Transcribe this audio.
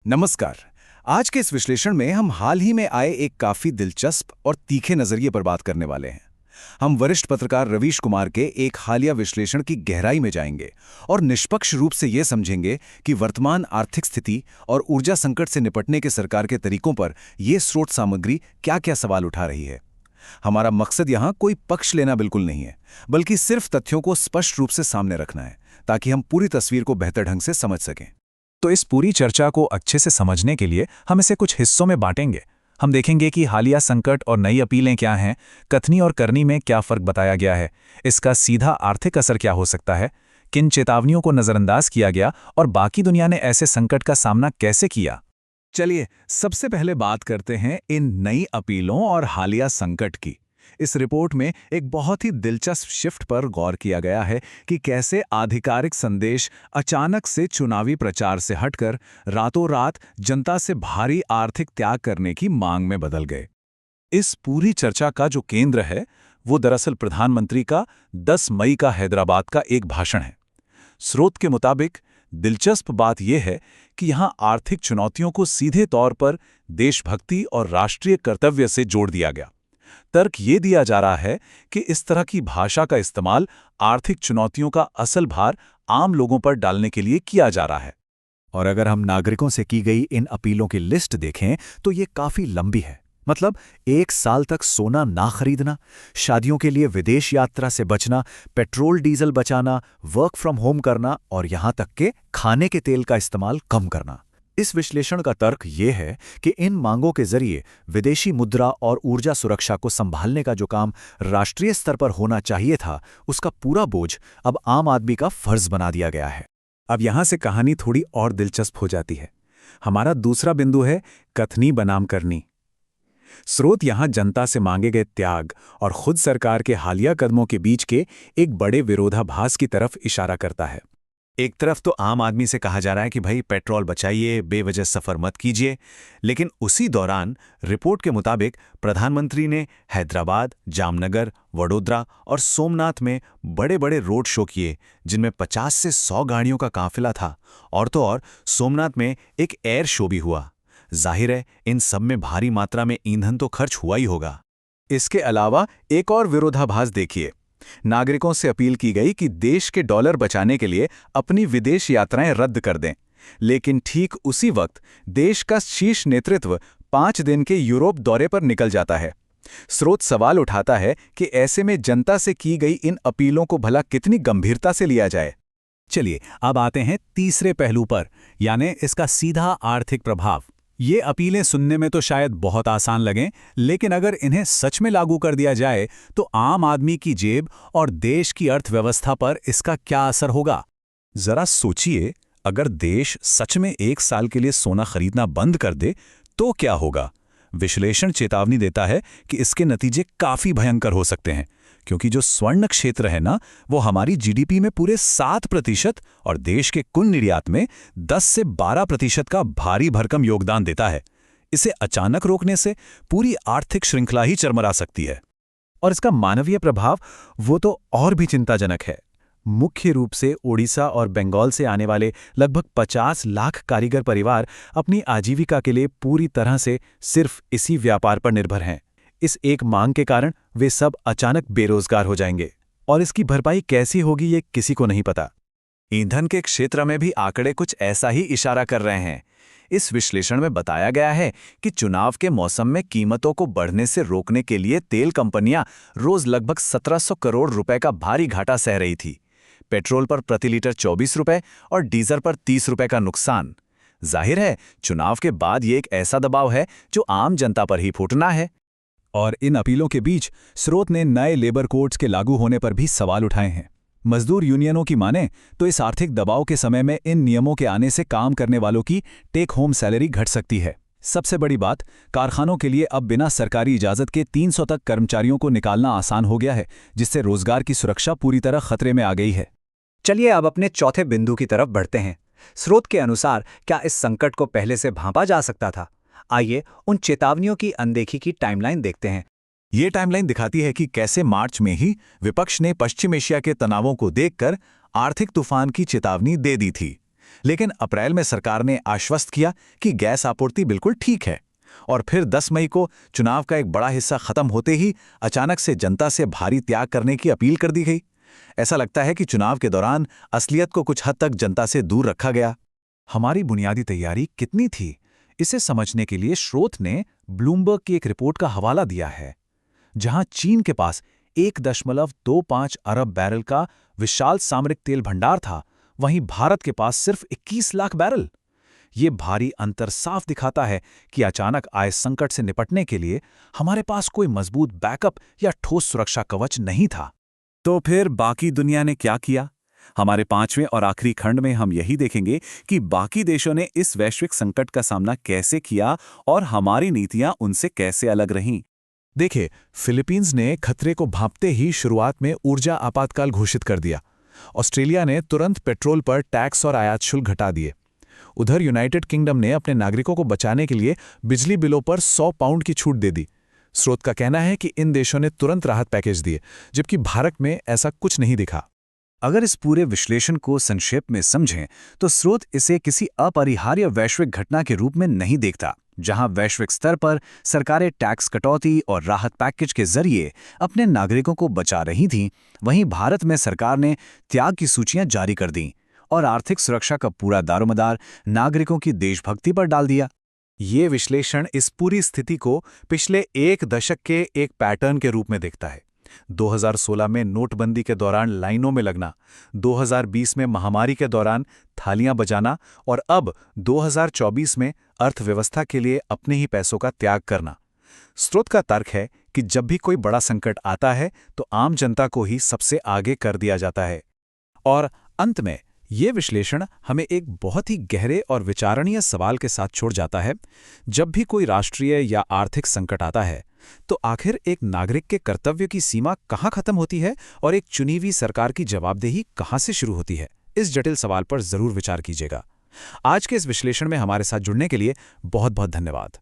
नमस्कार। आज के इस विश्लेषण में हम हाल ही में आए एक काफी दिलचस्प और तीखे नजरिए पर बात करने वाले हैं। हम वरिष्ठ पत्रकार रवीश कुमार के एक हालिया विश्लेषण की गहराई में जाएंगे और निष्पक्ष रूप से ये समझेंगे कि वर्तमान आर्थिक स्थिति और ऊर्जा संकट से निपटने के सरकार के तरीकों पर यह स्रोत सामग्री क्या-क्या सवाल उठा रही है। हमारा मकसद यहाँ कोई पक्ष लेना बिल्कुल नहीं है, बल्कि सिर्फ तथ्यों को स्पष्ट रूप से सामने रखना है, ताकि हम पूरी तस्वीर को बेहतर ढंग से समझ सकें। तो इस पूरी चर्चा को अच्छे से समझने के लिए हम इसे कुछ हिस्सों में बांटेंगे। हम देखेंगे कि हालिया संकट और नई अपीलें क्या हैं, कथनी और करनी में क्या फर्क बताया गया है, इसका सीधा आर्थिक असर क्या हो सकता है, किन चेतावनियों को नज़रअंदाज किया गया और बाकी दुनिया ने ऐसे संकट का सामना कैसे किया। चलिए सबसे पहले बात करते हैं इन नई अपीलों और हालिया संकट की। इस रिपोर्ट में एक बहुत ही दिलचस्प शिफ्ट पर गौर किया गया है कि कैसे आधिकारिक संदेश अचानक से चुनावी प्रचार से हटकर रातों रात जनता से भारी आर्थिक त्याग करने की मांग में बदल गए। इस पूरी चर्चा का जो केंद्र है वो दरअसल प्रधानमंत्री का 10 मई का हैदराबाद का एक भाषण है। स्रोत के मुताबिक दिलचस्प बात यह है कि यहाँ आर्थिक चुनौतियों को सीधे तौर पर देशभक्ति और राष्ट्रीय कर्तव्य से जोड़ दिया गया। तर्क ये दिया जा रहा है कि इस तरह की भाषा का इस्तेमाल आर्थिक चुनौतियों का असल भार आम लोगों पर डालने के लिए किया जा रहा है। और अगर हम नागरिकों से की गई इन अपीलों की लिस्ट देखें तो ये काफी लंबी है। मतलब 1 साल तक सोना ना खरीदना, शादियों के लिए विदेश यात्रा से बचना, पेट्रोल डीजल बचाना, वर्क फ्रॉम होम करना और यहां तक के खाने के तेल का इस्तेमाल कम करना। इस विश्लेषण का तर्क ये है कि इन मांगों के जरिए विदेशी मुद्रा और ऊर्जा सुरक्षा को संभालने का जो काम राष्ट्रीय स्तर पर होना चाहिए था, उसका पूरा बोझ अब आम आदमी का फर्ज बना दिया गया है। अब यहां से कहानी थोड़ी और दिलचस्प हो जाती है। हमारा दूसरा बिंदु है कथनी बनाम करनी। स्रोत यहां जनता से मांगे गए त्याग और खुद सरकार के हालिया कदमों के बीच के एक बड़े विरोधाभास की तरफ इशारा करता है। एक तरफ तो आम आदमी से कहा जा रहा है कि भाई पेट्रोल बचाइए, बेवजह सफर मत कीजिए, लेकिन उसी दौरान रिपोर्ट के मुताबिक प्रधानमंत्री ने हैदराबाद, जामनगर, वडोदरा और सोमनाथ में बड़े बड़े रोड शो किए, जिनमें 50 से 100 गाड़ियों का काफिला था। और तो और सोमनाथ में एक एयर शो भी हुआ। जाहिर है इन सब में भारी मात्रा में ईंधन तो खर्च हुआ ही होगा। इसके अलावा एक और विरोधाभास देखिए। नागरिकों से अपील की गई कि देश के डॉलर बचाने के लिए अपनी विदेश यात्राएं रद्द कर दें, लेकिन ठीक उसी वक्त देश का शीर्ष नेतृत्व 5 दिन के यूरोप दौरे पर निकल जाता है। स्रोत सवाल उठाता है कि ऐसे में जनता से की गई इन अपीलों को भला कितनी गंभीरता से लिया जाए। चलिए अब आते हैं तीसरे पहलू पर, यानी इसका सीधा आर्थिक प्रभाव। ये अपीलें सुनने में तो शायद बहुत आसान लगें, लेकिन अगर इन्हें सच में लागू कर दिया जाए तो आम आदमी की जेब और देश की अर्थव्यवस्था पर इसका क्या असर होगा। जरा सोचिए, अगर देश सच में 1 साल के लिए सोना खरीदना बंद कर दे तो क्या होगा। विश्लेषण चेतावनी देता है कि इसके नतीजे काफी भयंकर हो सकते हैं, क्योंकि जो स्वर्ण क्षेत्र है ना, वो हमारी जीडीपी में पूरे 7% और देश के कुल निर्यात में 10 से 12% का भारी भरकम योगदान देता है। इसे अचानक रोकने से पूरी आर्थिक श्रृंखला ही चरमरा सकती है। और इसका मानवीय प्रभाव वो तो और भी चिंताजनक है। मुख्य रूप से ओडिशा और बंगाल से आने वाले लगभग 50 लाख कारीगर परिवार अपनी आजीविका के लिए पूरी तरह से सिर्फ इसी व्यापार पर निर्भर हैं। इस एक मांग के कारण वे सब अचानक बेरोजगार हो जाएंगे, और इसकी भरपाई कैसी होगी ये किसी को नहीं पता। ईंधन के क्षेत्र में भी आंकड़े कुछ ऐसा ही इशारा कर रहे हैं। इस विश्लेषण में बताया गया है कि चुनाव के मौसम में कीमतों को बढ़ने से रोकने के लिए तेल कंपनियां रोज लगभग 1700 करोड़ रुपए का भारी घाटा सह रही थी। पेट्रोल पर प्रति लीटर 24 रुपए और डीजल पर 30 रुपए का नुकसान। जाहिर है चुनाव के बाद ये एक ऐसा दबाव है जो आम जनता पर ही फूटना है। और इन अपीलों के बीच स्रोत ने नए लेबर कोड्स के लागू होने पर भी सवाल उठाए हैं। मजदूर यूनियनों की माने तो इस आर्थिक दबाव के समय में इन नियमों के आने से काम करने वालों की टेक होम सैलरी घट सकती है। सबसे बड़ी बात, कारखानों के लिए अब बिना सरकारी इजाजत के 300 तक कर्मचारियों को निकालना आसान हो गया है, जिससे रोजगार की सुरक्षा पूरी तरह खतरे में आ गई है। चलिए अब अपने चौथे बिंदु की तरफ बढ़ते हैं। स्रोत के अनुसार क्या इस संकट को पहले से भांपा जा सकता था? आइए उन चेतावनियों की अनदेखी की टाइमलाइन देखते हैं। ये टाइमलाइन दिखाती है कि कैसे मार्च में ही विपक्ष ने पश्चिम एशिया के तनावों को देखकर आर्थिक तूफान की चेतावनी दे दी थी। लेकिन अप्रैल में सरकार ने आश्वस्त किया कि गैस आपूर्ति बिल्कुल ठीक है। और फिर 10 मई को चुनाव का एक बड़ा हिस्सा खत्म होते ही अचानक से जनता से भारी त्याग करने की अपील कर दी गई। ऐसा लगता है कि चुनाव के दौरान असलियत को कुछ हद तक जनता से दूर रखा गया। हमारी बुनियादी तैयारी कितनी थी, इसे समझने के लिए स्रोत ने ब्लूमबर्ग की एक रिपोर्ट का हवाला दिया है, जहां चीन के पास 1.25 अरब बैरल का विशाल सामरिक तेल भंडार था, वहीं भारत के पास सिर्फ 21 लाख बैरल। ये भारी अंतर साफ दिखाता है कि अचानक आए संकट से निपटने के लिए हमारे पास कोई मजबूत बैकअप या ठोस सुरक्षा कवच नहीं था। तो फिर बाकी दुनिया ने क्या किया? हमारे 5वें और आखिरी खंड में हम यही देखेंगे कि बाकी देशों ने इस वैश्विक संकट का सामना कैसे किया और हमारी नीतियां उनसे कैसे अलग रहीं। देखिए, फिलीपींस ने खतरे को भांपते ही शुरुआत में ऊर्जा आपातकाल घोषित कर दिया। ऑस्ट्रेलिया ने तुरंत पेट्रोल पर टैक्स और आयात शुल्क घटा दिए। उधर यूनाइटेड किंगडम ने अपने नागरिकों को बचाने के लिए बिजली बिलों पर 100 पाउंड की छूट दे दी। स्रोत का कहना है कि इन देशों ने तुरंत राहत पैकेज दिए, जबकि भारत में ऐसा कुछ नहीं दिखा। अगर इस पूरे विश्लेषण को संक्षेप में समझें तो स्रोत इसे किसी अपरिहार्य वैश्विक घटना के रूप में नहीं देखता, जहां वैश्विक स्तर पर सरकारें टैक्स कटौती और राहत पैकेज के जरिए अपने नागरिकों को बचा रही थीं, वहीं भारत में सरकार ने त्याग की सूचियां जारी कर दीं और आर्थिक सुरक्षा का पूरा दारोमदार नागरिकों की देशभक्ति पर डाल दिया। ये विश्लेषण इस पूरी स्थिति को पिछले एक दशक के एक पैटर्न के रूप में देखता है। 2016 में नोटबंदी के दौरान लाइनों में लगना, 2020 में महामारी के दौरान थालियां बजाना और अब 2024 में अर्थव्यवस्था के लिए अपने ही पैसों का त्याग करना। स्रोत का तर्क है कि जब भी कोई बड़ा संकट आता है तो आम जनता को ही सबसे आगे कर दिया जाता है। और अंत में ये विश्लेषण हमें एक बहुत ही गहरे और विचारणीय सवाल के साथ छोड़ जाता है। जब भी कोई राष्ट्रीय या आर्थिक संकट आता है तो आखिर एक नागरिक के कर्तव्य की सीमा कहाँ खत्म होती है और एक चुनी हुई सरकार की जवाबदेही कहाँ से शुरू होती है? इस जटिल सवाल पर जरूर विचार कीजिएगा। आज के इस विश्लेषण में हमारे साथ जुड़ने के लिए बहुत बहुत धन्यवाद।